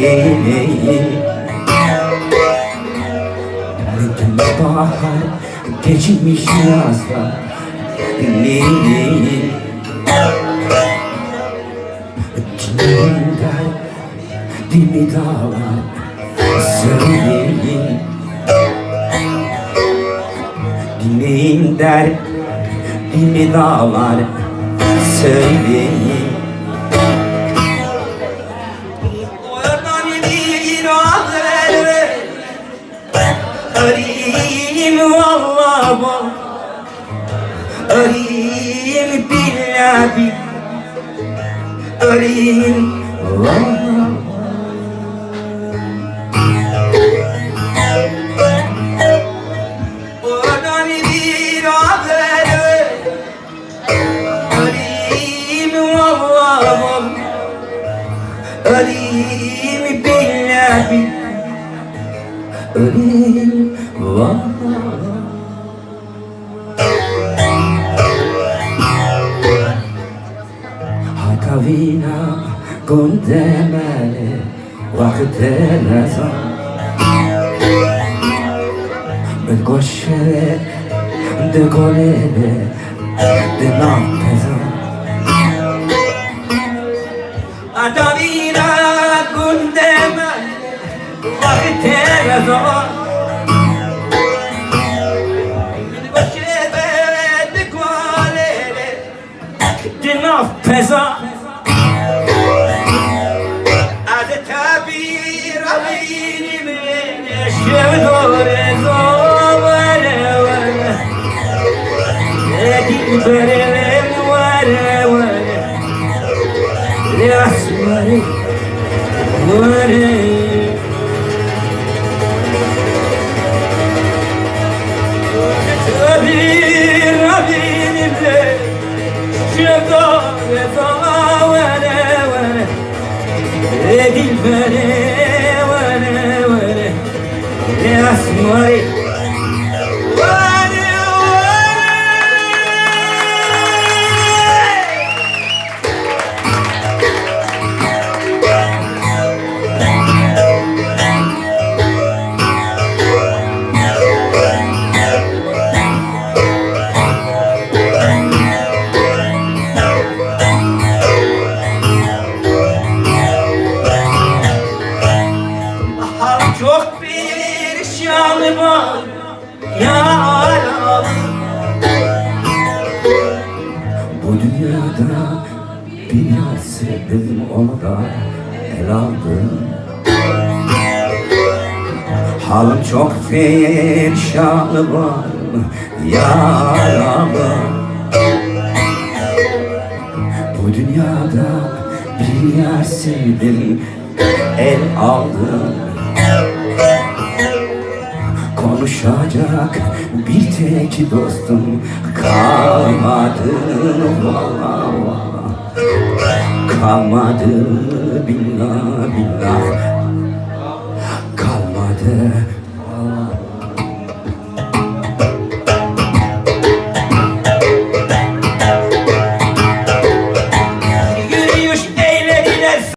Gelmiş bahar, geçmiş yazlar. Dinleyin dimi dağlar. Söyleyin dinleyin der dimi dağlar. Söyleyin oradan bir haber arayayım vallahi bol. Arayayım billahi, arayayım vallahi. Oradan bir haber arayayım vallahi, arayayım billahi, arayayım vallahi. Hakavina gondemele vakte nazar. Med goshere de golele de nampeza. Hakavina gondemele vakte nazar. Pesa adeta bir aynimin şevdore zavare vare edip verem vare vare yasmare vare adeta bir aynimin şevdore zavare vare edip verem vare vare yasmare çok bir şanı var ya Arap. Bu dünyada bir yar sevdim, onu da el aldım. Halim çok bir şanı var ya Arap. Bu dünyada bir yar sevdim, el aldım. Konuşacak bir tek dostum kalmadı vallahi, kalmadı billah billah.